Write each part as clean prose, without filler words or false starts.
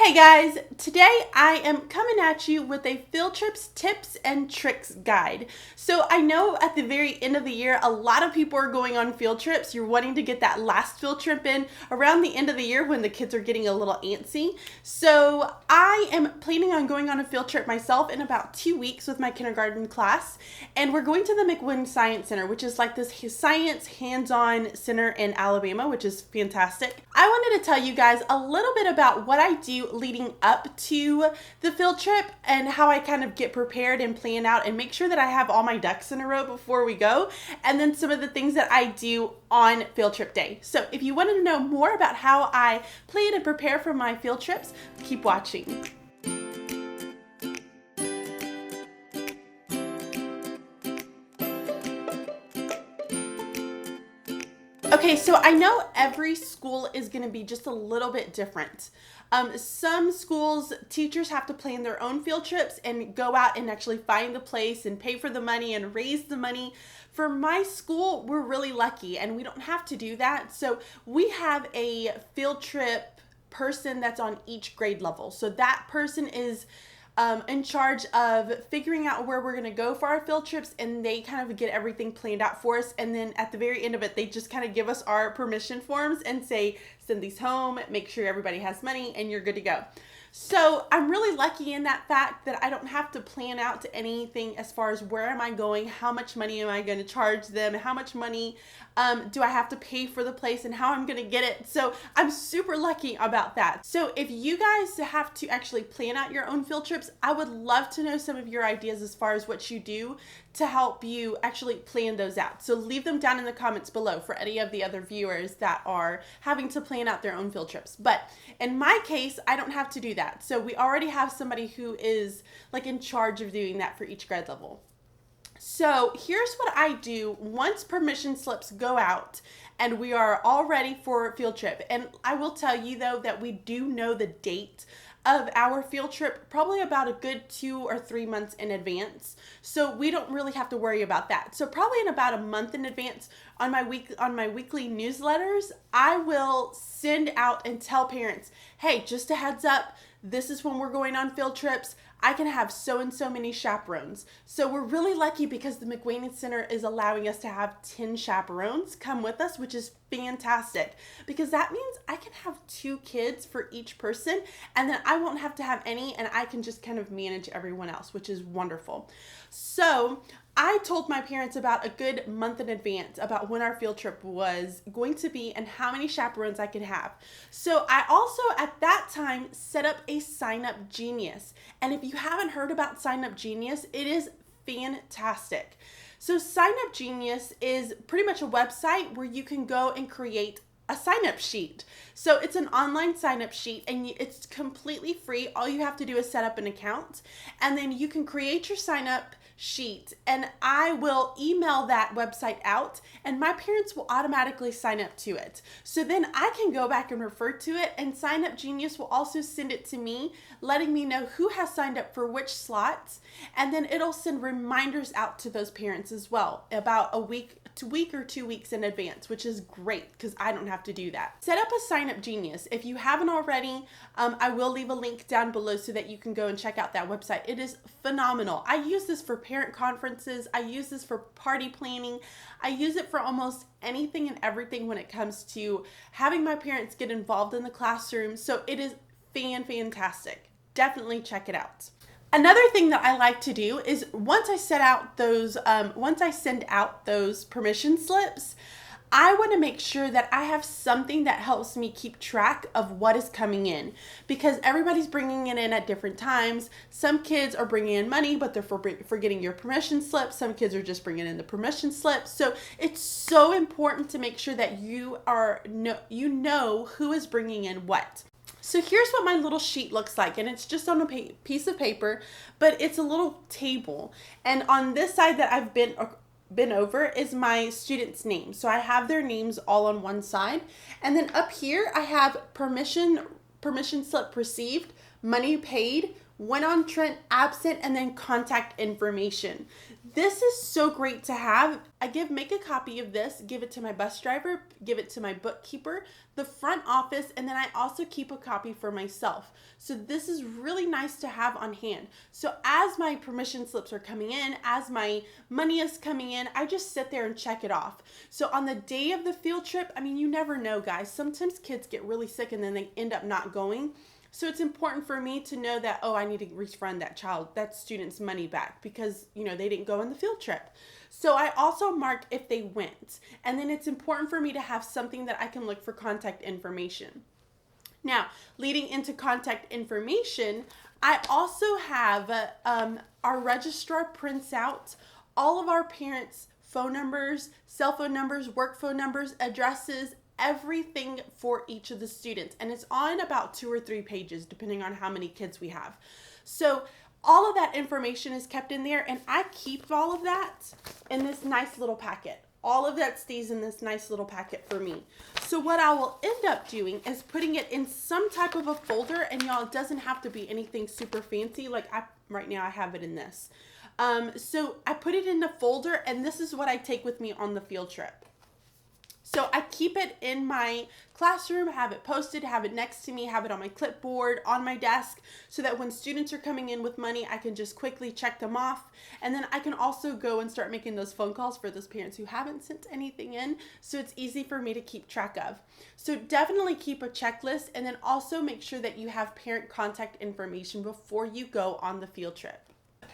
Hey guys, today I am coming at you with a field trips tips and tricks guide. So I know at the very end of the year, a lot of people are going on field trips. You're wanting to get that last field trip in around the end of the year when the kids are getting a little antsy. So I am planning on going on a field trip myself in about 2 weeks with my kindergarten class. And we're going to the McWin Science Center, which is like this science hands-on center in Alabama, which is fantastic. I wanted to tell you guys a little bit about what I do leading up to the field trip and how I kind of get prepared and plan out and make sure that I have all my ducks in a row before we go, and then some of the things that I do on field trip day. So if you wanted to know more about how I plan and prepare for my field trips, keep watching. Okay, so I know every school is going to be just a little bit different. Some schools, teachers have to plan their own field trips and go out and actually find the place and pay for the money and raise the money. For my school, we're really lucky and we don't have to do that. So we have a field trip person that's on each grade level. So that person is in charge of figuring out where we're going to go for our field trips, and they kind of get everything planned out for us. And then at the very end of it, they just kind of give us our permission forms and say, send these home, make sure everybody has money, and you're good to go. So I'm really lucky in that fact that I don't have to plan out to anything as far as where am I going, how much money am I going to charge them, how much money do I have to pay for the place, and how I'm going to get it. So I'm super lucky about that. So if you guys have to actually plan out your own field trips, I would love to know some of your ideas as far as what you do to help you actually plan those out. So leave them down in the comments below for any of the other viewers that are having to plan out their own field trips. But in my case, I don't have to do that. So we already have somebody who is like in charge of doing that for each grade level. So here's what I do once permission slips go out and we are all ready for a field trip. And I will tell you though that we do know the date of our field trip probably about a good 2 or 3 months in advance. So we don't really have to worry about that. So probably in about a month in advance on my weekly newsletters, I will send out and tell parents, hey, just a heads up, this is when we're going on field trips. I can have so and so many chaperones. So we're really lucky because the McWin Center is allowing us to have 10 chaperones come with us, which is fantastic because that means I can have 2 kids for each person, and then I won't have to have any, and I can just kind of manage everyone else, which is wonderful. So I told my parents about a good month in advance about when our field trip was going to be and how many chaperones I could have. So I also at that time set up a Sign Up Genius. And if you haven't heard about Sign Up Genius, it is fantastic. So Sign Up Genius is pretty much a website where you can go and create a sign-up sheet. So it's an online sign-up sheet and it's completely free. All you have to do is set up an account and then you can create your sign-up sheet, and I will email that website out and my parents will automatically sign up to it. So then I can go back and refer to it, and Sign Up Genius will also send it to me, letting me know who has signed up for which slots, and then it'll send reminders out to those parents as well about a week or 2 weeks in advance, which is great because I don't have to do that. Set up a Sign Up Genius. If you haven't already, I will leave a link down below so that you can go and check out that website. It is phenomenal. I use this for parent conferences. I use this for party planning. I use it for almost anything and everything when it comes to having my parents get involved in the classroom. So it is fantastic. Definitely check it out. Another thing that I like to do is once I send out those permission slips, I want to make sure that I have something that helps me keep track of what is coming in, because everybody's bringing it in at different times. Some kids are bringing in money, but they're forgetting your permission slip. Some kids are just bringing in the permission slip. So it's so important to make sure that you know who is bringing in what. So here's what my little sheet looks like, and it's just on a piece of paper, but it's a little table. And on this side that I've been over is my students' names. So I have their names all on one side. And then up here I have permission slip received, money paid, when on Trent, absent, and then contact information. This is so great to have. Make a copy of this, give it to my bus driver, give it to my bookkeeper, the front office, and then I also keep a copy for myself. So this is really nice to have on hand. So as my permission slips are coming in, as my money is coming in, I just sit there and check it off. So on the day of the field trip, I mean, you never know, guys. Sometimes kids get really sick and then they end up not going. So it's important for me to know that, oh, I need to refund that student's money back because, they didn't go on the field trip. So I also mark if they went. And then it's important for me to have something that I can look for contact information. Now, leading into contact information, I also have our registrar prints out all of our parents' phone numbers, cell phone numbers, work phone numbers, addresses, everything for each of the students. And it's on about 2 or 3 pages, depending on how many kids we have. So all of that information is kept in there, and I keep all of that in this nice little packet. All of that stays in this nice little packet for me. So what I will end up doing is putting it in some type of a folder, and y'all, it doesn't have to be anything super fancy. Like right now I have it in this. So I put it in a folder, and this is what I take with me on the field trip. So I keep it in my classroom, have it posted, have it next to me, have it on my clipboard, on my desk, so that when students are coming in with money, I can just quickly check them off. And then I can also go and start making those phone calls for those parents who haven't sent anything in, so it's easy for me to keep track of. So definitely keep a checklist, and then also make sure that you have parent contact information before you go on the field trip.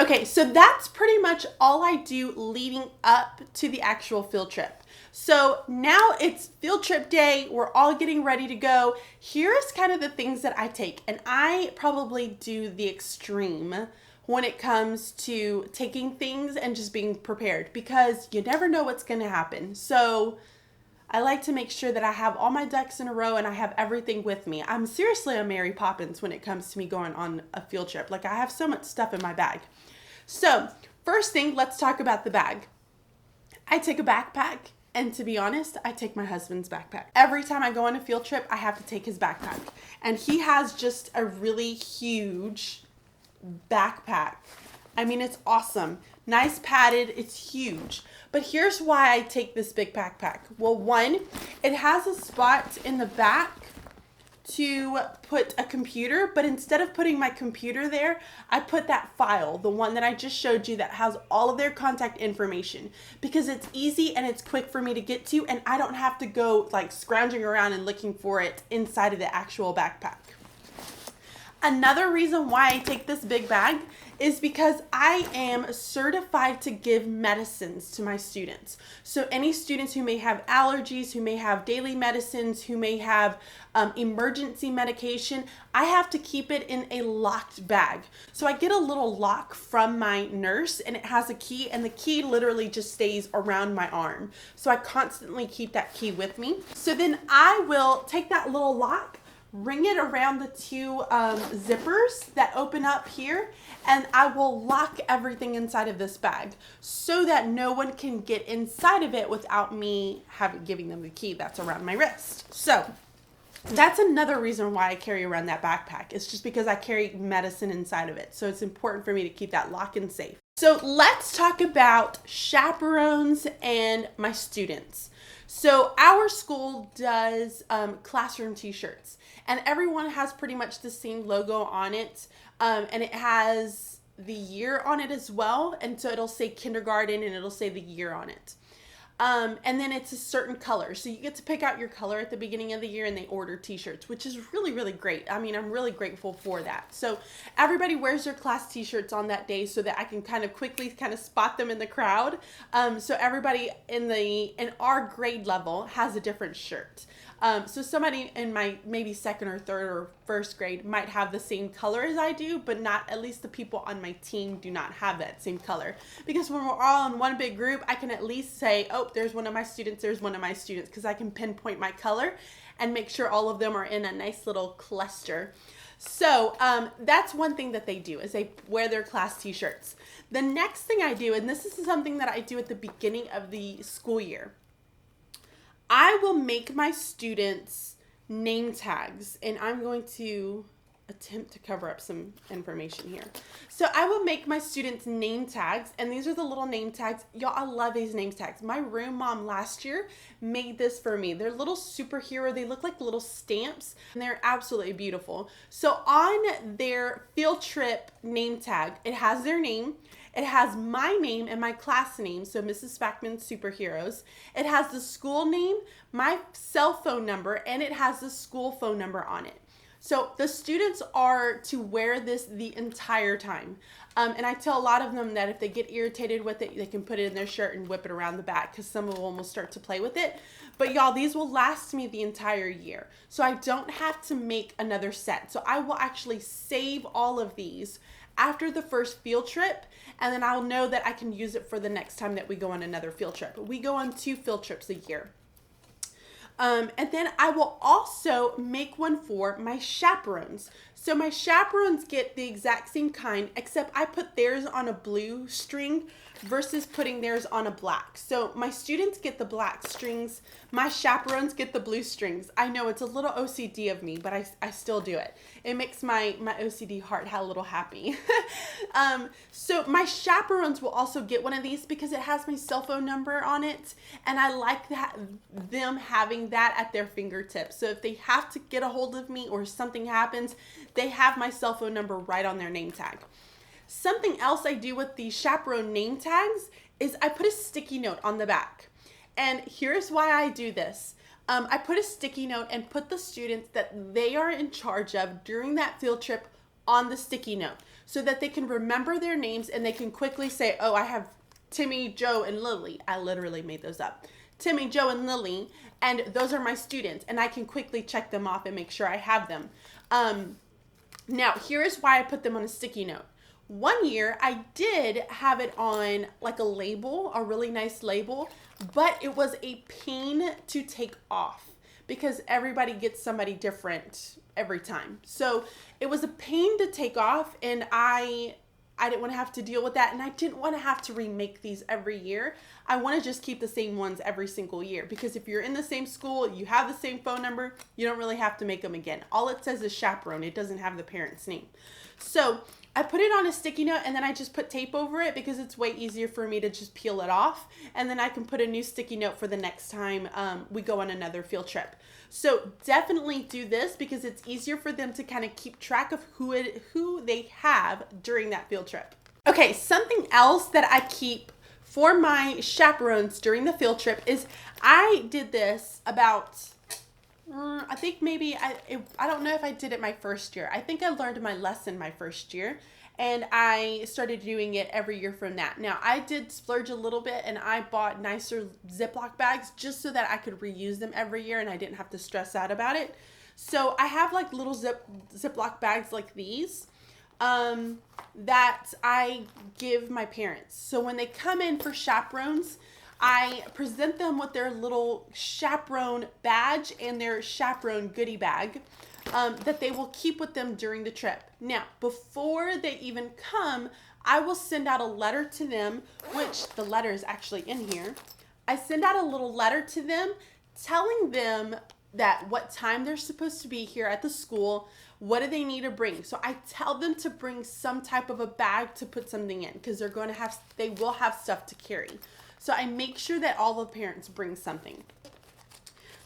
Okay, so that's pretty much all I do leading up to the actual field trip. So now it's field trip day. We're all getting ready to go. Here's kind of the things that I take. And I probably do the extreme when it comes to taking things and just being prepared, because you never know what's going to happen. So I like to make sure that I have all my ducks in a row and I have everything with me. I'm seriously a Mary Poppins when it comes to me going on a field trip. Like, I have so much stuff in my bag. So first thing, let's talk about the bag. I take a backpack, and to be honest, I take my husband's backpack. Every time I go on a field trip, I have to take his backpack. And he has just a really huge backpack. I mean, it's awesome. Nice padded, it's huge. But here's why I take this big backpack. Well, one, it has a spot in the back to put a computer, but instead of putting my computer there, I put that file, the one that I just showed you that has all of their contact information, because it's easy and it's quick for me to get to, and I don't have to go like scrounging around and looking for it inside of the actual backpack. Another reason why I take this big bag is because I am certified to give medicines to my students. So any students who may have allergies, who may have daily medicines, who may have emergency medication, I have to keep it in a locked bag. So I get a little lock from my nurse, and it has a key, and the key literally just stays around my arm. So I constantly keep that key with me. So then I will take that little lock, ring it around the 2 zippers that open up here, and I will lock everything inside of this bag so that no one can get inside of it without me giving them the key that's around my wrist. So that's another reason why I carry around that backpack. It's just because I carry medicine inside of it. So it's important for me to keep that locked and safe. So let's talk about chaperones and my students. So our school does classroom t-shirts, and everyone has pretty much the same logo on it, and it has the year on it as well, and so it'll say kindergarten and it'll say the year on it. And then it's a certain color. So you get to pick out your color at the beginning of the year, and they order t-shirts, which is really, really great. I mean, I'm really grateful for that. So everybody wears their class t-shirts on that day so that I can kind of quickly spot them in the crowd. So everybody in our grade level has a different shirt. So somebody in my maybe second or third or first grade might have the same color as I do, but not, at least the people on my team do not have that same color. Because when we're all in one big group, I can at least say, oh, there's one of my students, because I can pinpoint my color and make sure all of them are in a nice little cluster. So that's one thing that they do, is they wear their class t-shirts. The next thing I do, and this is something that I do at the beginning of the school year, I will make my students name tags, and I'm going to attempt to cover up some information here. So I will make my students name tags, and these are the little name tags. Y'all, I love these name tags. My room mom last year made this for me. They're little superhero. They look like little stamps, and they're absolutely beautiful. So on their field trip name tag, it has their name. It has my name and my class name, so Mrs. Spackman's Superheroes. It has the school name, my cell phone number, and it has the school phone number on it. So the students are to wear this the entire time. And I tell a lot of them that if they get irritated with it, they can put it in their shirt and whip it around the back, because some of them will start to play with it. But y'all, these will last me the entire year. So I don't have to make another set. So I will actually save all of these after the first field trip, and then I'll know that I can use it for the next time that we go on another field trip. We go on 2 field trips a year. And then I will also make one for my chaperones. So my chaperones get the exact same kind, except I put theirs on a blue string versus putting theirs on a black. So my students get the black strings. My chaperones get the blue strings. I know it's a little OCD of me, but I still do it. It makes my OCD heart a little happy. So my chaperones will also get one of these because it has my cell phone number on it. And I like that them having that at their fingertips. So if they have to get a hold of me or something happens, they have my cell phone number right on their name tag. Something else I do with these chaperone name tags is I put a sticky note on the back. And here's why I do this. I put a sticky note and put the students that they are in charge of during that field trip on the sticky note so that they can remember their names and they can quickly say, oh, I have Timmy, Joe, and Lily. I literally made those up. Timmy, Joe, and Lily, and those are my students, and I can quickly check them off and make sure I have them. Now, here is why I put them on a sticky note. One year, I did have it on like a label, a really nice label, but it was a pain to take off because everybody gets somebody different every time. So it was a pain to take off, and I didn't want to have to deal with that, and I didn't want to have to remake these every year. I want to just keep the same ones every single year, because if you're in the same school, you have the same phone number, you don't really have to make them again. All it says is chaperone. It doesn't have the parent's name. So I put it on a sticky note, and then I just put tape over it because it's way easier for me to just peel it off, and then I can put a new sticky note for the next time we go on another field trip. So definitely do this because it's easier for them to kind of keep track of who they have during that field trip. Okay, something else that I keep for my chaperones during the field trip is I did this about, I think maybe, I don't know if I did it my first year. I think I learned my lesson my first year, and I started doing it every year from that. Now, I did splurge a little bit, and I bought nicer Ziploc bags just so that I could reuse them every year and I didn't have to stress out about it. So I have like little Ziploc bags like these that I give my parents. So when they come in for chaperones, I present them with their little chaperone badge and their chaperone goodie bag that they will keep with them during the trip. Now, before they even come, I will send out a letter to them, which the letter is actually in here. I send out a little letter to them telling them that what time they're supposed to be here at the school, what do they need to bring. So I tell them to bring some type of a bag to put something in because they will have stuff to carry. So I make sure that all the parents bring something.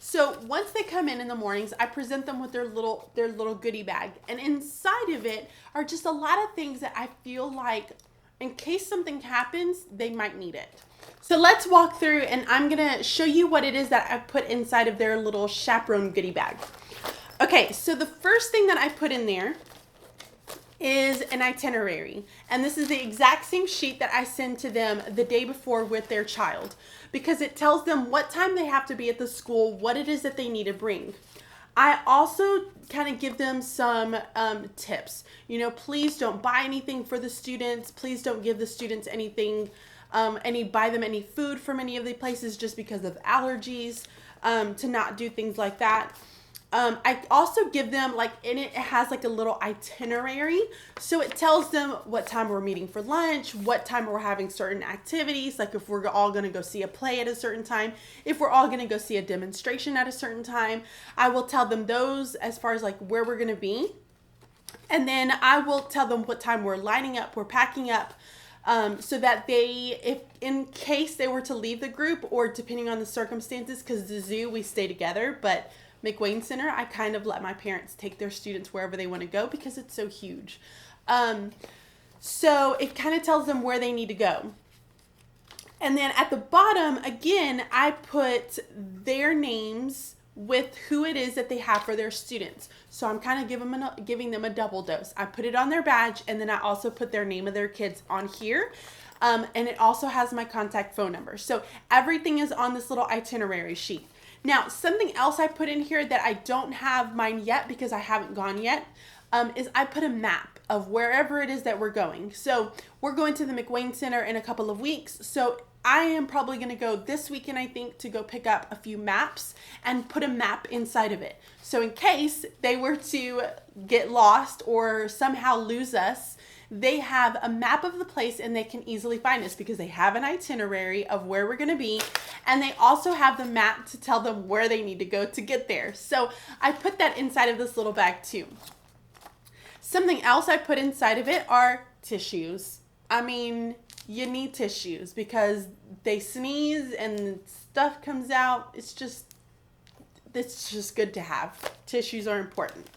So once they come in the mornings, I present them with their little goodie bag. And inside of it are just a lot of things that I feel like in case something happens, they might need it. So let's walk through, and I'm going to show you what it is that I put inside of their little chaperone goodie bag. Okay, so the first thing that I put in there is an itinerary, and this is the exact same sheet that I send to them the day before with their child, because it tells them what time they have to be at the school, what it is that they need to bring. I also kind of give them some tips. You know, please don't buy anything for the students. Please don't give the students anything, buy them any food from any of the places just because of allergies, to not do things like that. I also give them, in it has like a little itinerary. So it tells them what time we're meeting for lunch, what time we're having certain activities, like if we're all going to go see a play at a certain time, if we're all going to go see a demonstration at a certain time. I will tell them those as far as like where we're going to be. And then I will tell them what time we're lining up, we're packing up, so that they, if in case they were to leave the group, or depending on the circumstances, because the zoo we stay together, but McWayne Center, I kind of let my parents take their students wherever they want to go because it's so huge. So it kind of tells them where they need to go. And then at the bottom, again, I put their names with who it is that they have for their students. So I'm kind of giving them a double dose. I put it on their badge, and then I also put their name of their kids on here. And it also has my contact phone number. So everything is on this little itinerary sheet. Now, something else I put in here that I don't have mine yet because I haven't gone yet, is I put a map of wherever it is that we're going. So we're going to the McWayne Center in a couple of weeks. So I am probably going to go this weekend, I think, to go pick up a few maps and put a map inside of it. So in case they were to get lost or somehow lose us, they have a map of the place and they can easily find us because they have an itinerary of where we're going to be. And they also have the map to tell them where they need to go to get there. So I put that inside of this little bag too. Something else I put inside of it are tissues. I mean, you need tissues because they sneeze and stuff comes out. It's just good to have. Tissues are important.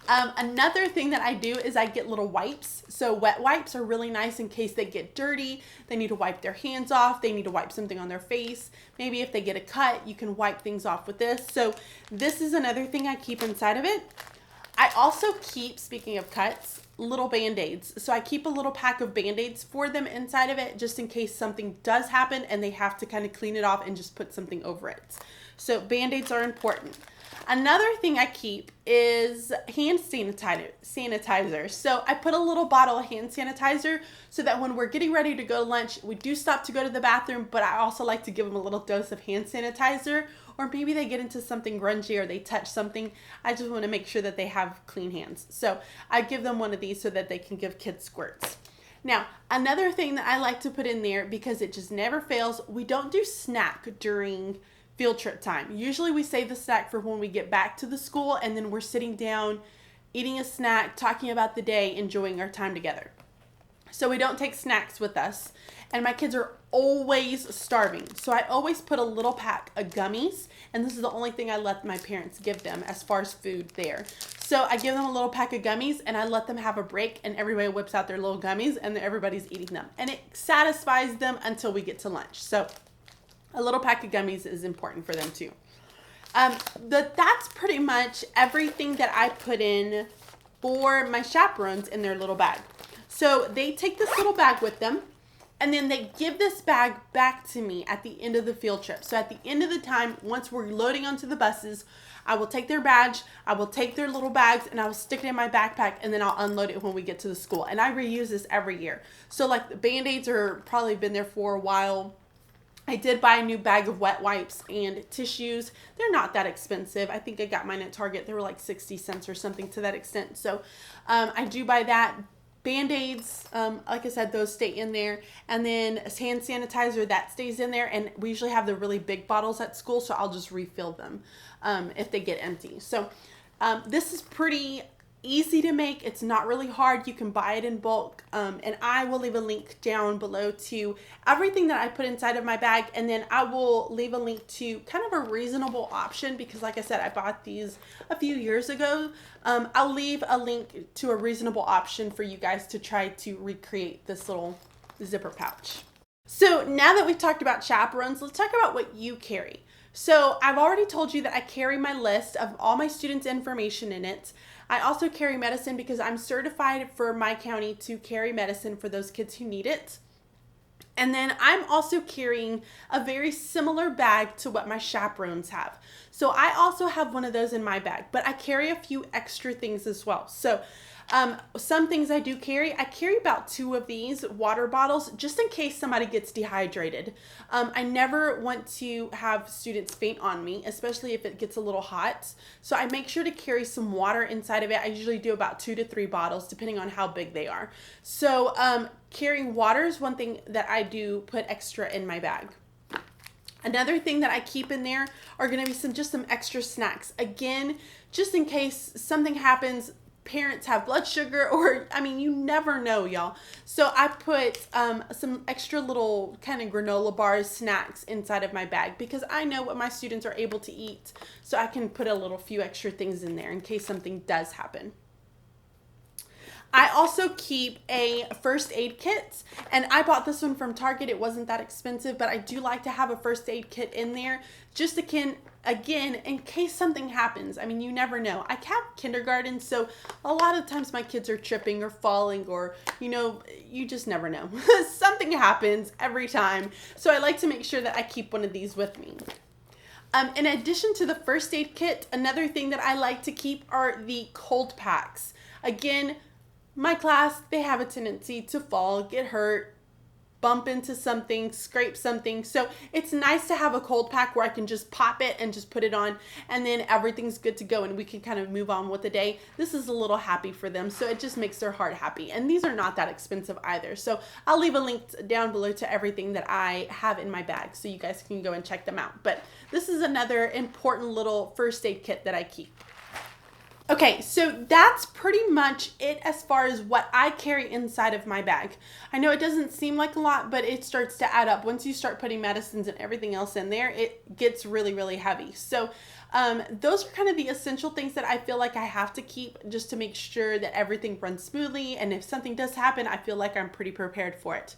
Another thing that I do is I get little wipes. So wet wipes are really nice in case they get dirty. They need to wipe their hands off. They need to wipe something on their face. Maybe if they get a cut, you can wipe things off with this. So this is another thing I keep inside of it. I also keep, speaking of cuts, little Band-Aids. So I keep a little pack of Band-Aids for them inside of it just in case something does happen and they have to kind of clean it off and just put something over it. So Band-Aids are important. Another thing I keep is hand sanitizer. So I put a little bottle of hand sanitizer so that when we're getting ready to go to lunch, we do stop to go to the bathroom, but I also like to give them a little dose of hand sanitizer, or maybe they get into something grungy or they touch something. I just want to make sure that they have clean hands. So I give them one of these so that they can give kids squirts. Now, another thing that I like to put in there because it just never fails, we don't do snack during field trip time. Usually we save the snack for when we get back to the school and then we're sitting down, eating a snack, talking about the day, enjoying our time together. So we don't take snacks with us. And my kids are always starving. So I always put a little pack of gummies. And this is the only thing I let my parents give them as far as food there. So I give them a little pack of gummies and I let them have a break and everybody whips out their little gummies and everybody's eating them. And it satisfies them until we get to lunch. So a little pack of gummies is important for them too. That's pretty much everything that I put in for my chaperones in their little bag. So they take this little bag with them and then they give this bag back to me at the end of the field trip. So at the end of the time, once we're loading onto the buses, I will take their badge, I will take their little bags and I will stick it in my backpack and then I'll unload it when we get to the school. And I reuse this every year. So like the Band-Aids are probably been there for a while. I did buy a new bag of wet wipes and tissues. They're not that expensive. I think I got mine at Target. They were like 60 cents or something to that extent. So I do buy that. Band-Aids, like I said, those stay in there. And then hand sanitizer, that stays in there. And we usually have the really big bottles at school, so I'll just refill them if they get empty. So this is pretty easy to make. It's not really hard. You can buy it in bulk. And I will leave a link down below to everything that I put inside of my bag. And then I will leave a link to kind of a reasonable option because like I said, I bought these a few years ago. I'll leave a link to a reasonable option for you guys to try to recreate this little zipper pouch. So now that we've talked about chaperones, let's talk about what you carry. So I've already told you that I carry my list of all my students' information in it. I also carry medicine because I'm certified for my county to carry medicine for those kids who need it. And then I'm also carrying a very similar bag to what my chaperones have. So I also have one of those in my bag, but I carry a few extra things as well. So some things I do carry. I carry about 2 of these water bottles just in case somebody gets dehydrated. I never want to have students faint on me, especially if it gets a little hot. So I make sure to carry some water inside of it. I usually do about 2 to 3 bottles depending on how big they are. So carrying water is one thing that I do put extra in my bag. Another thing that I keep in there are going to be some extra snacks. Again, just in case something happens, parents have blood sugar, or I mean, you never know, y'all. So I put some extra little kind of granola bars, snacks inside of my bag, because I know what my students are able to eat. So I can put a little few extra things in there in case something does happen. I also keep a first aid kit, and I bought this one from Target. It wasn't that expensive, but I do like to have a first aid kit in there just again, in case something happens. I mean, you never know. I have kindergarten, so a lot of times my kids are tripping or falling, or, you just never know. Something happens every time. So I like to make sure that I keep one of these with me. In addition to the first aid kit, another thing that I like to keep are the cold packs. Again, my class, they have a tendency to fall, get hurt, bump into something, scrape something. So it's nice to have a cold pack where I can just pop it and just put it on, and then everything's good to go and we can kind of move on with the day. This is a little happy for them, so it just makes their heart happy. And these are not that expensive either. So I'll leave a link down below to everything that I have in my bag so you guys can go and check them out. But this is another important little first aid kit that I keep. Okay, so that's pretty much it as far as what I carry inside of my bag. I know it doesn't seem like a lot, but it starts to add up. Once you start putting medicines and everything else in there, it gets really, really heavy. So those are kind of the essential things that I feel like I have to keep just to make sure that everything runs smoothly. And if something does happen, I feel like I'm pretty prepared for it.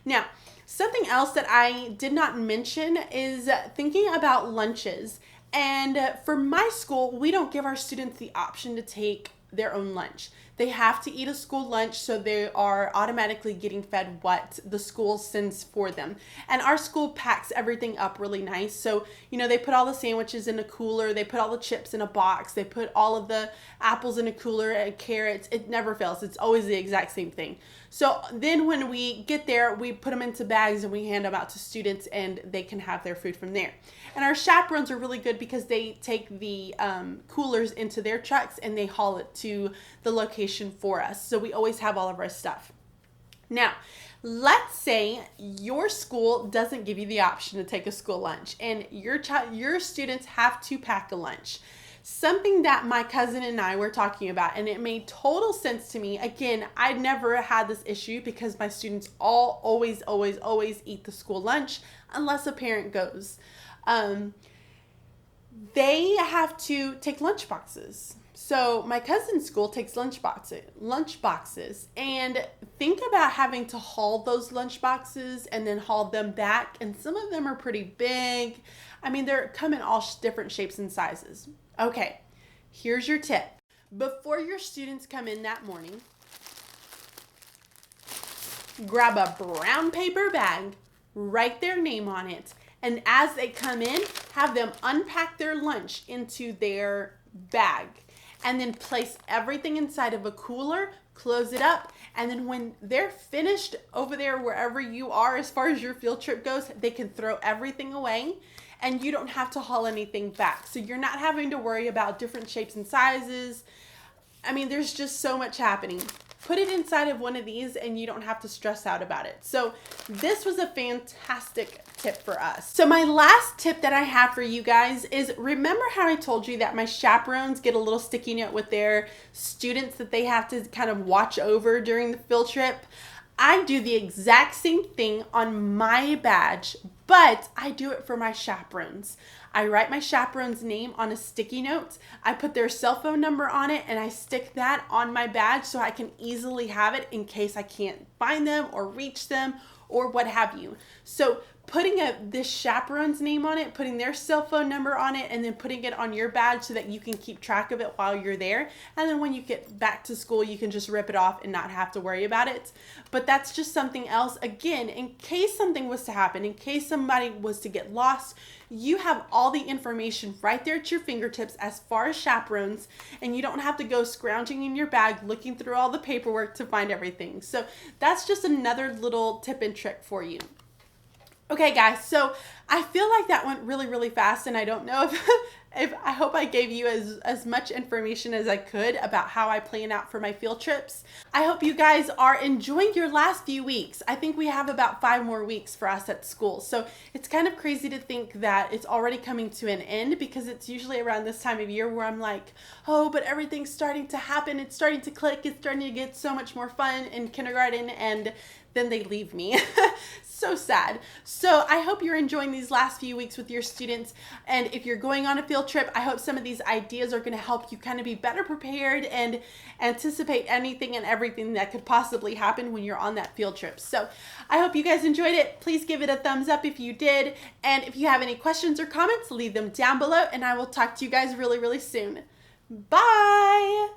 Now, something else that I did not mention is thinking about lunches. And for my school, we don't give our students the option to take their own lunch. They have to eat a school lunch, so they are automatically getting fed what the school sends for them. And our school packs everything up really nice. So, they put all the sandwiches in a cooler, they put all the chips in a box, they put all of the apples in a cooler, and carrots. It never fails. It's always the exact same thing. So then when we get there, we put them into bags and we hand them out to students, and they can have their food from there. And our chaperones are really good because they take the coolers into their trucks and they haul it to the location for us. So we always have all of our stuff. Now, let's say your school doesn't give you the option to take a school lunch, and your students have to pack a lunch. Something that my cousin and I were talking about, and it made total sense to me. Again, I'd never had this issue because my students always eat the school lunch unless a parent goes. They have to take lunch boxes. So my cousin's school takes lunch boxes, and think about having to haul those lunch boxes and then haul them back. And some of them are pretty big. I mean, they're come in all different shapes and sizes. Okay, here's your tip. Before your students come in that morning, grab a brown paper bag, write their name on it, and as they come in, have them unpack their lunch into their bag, and then place everything inside of a cooler, close it up, and then when they're finished over there, wherever you are as far as your field trip goes, they can throw everything away, and you don't have to haul anything back. So you're not having to worry about different shapes and sizes. I mean, there's just so much happening. Put it inside of one of these and you don't have to stress out about it. So this was a fantastic tip for us. So my last tip that I have for you guys is, remember how I told you that my chaperones get a little sticky note with their students that they have to kind of watch over during the field trip? I do the exact same thing on my badge, but I do it for my chaperones. I write my chaperone's name on a sticky note. I put their cell phone number on it, and I stick that on my badge so I can easily have it in case I can't find them or reach them or what have you. So putting this chaperone's name on it, putting their cell phone number on it, and then putting it on your badge so that you can keep track of it while you're there. And then when you get back to school, you can just rip it off and not have to worry about it. But that's just something else. Again, in case something was to happen, in case somebody was to get lost, you have all the information right there at your fingertips as far as chaperones, and you don't have to go scrounging in your bag looking through all the paperwork to find everything. So that's just another little tip and trick for you. Okay guys, so I feel like that went really, really fast, and I don't know if I hope I gave you as much information as I could about how I plan out for my field trips. I hope you guys are enjoying your last few weeks. I think we have about 5 more weeks for us at school. So it's kind of crazy to think that it's already coming to an end, because it's usually around this time of year where I'm like, oh, but everything's starting to happen. It's starting to click. It's starting to get so much more fun in kindergarten, and then they leave me. So sad. So I hope you're enjoying these last few weeks with your students. And if you're going on a field trip, I hope some of these ideas are going to help you kind of be better prepared and anticipate anything and everything that could possibly happen when you're on that field trip. So I hope you guys enjoyed it. Please give it a thumbs up if you did. And if you have any questions or comments, leave them down below, and I will talk to you guys really, really soon. Bye.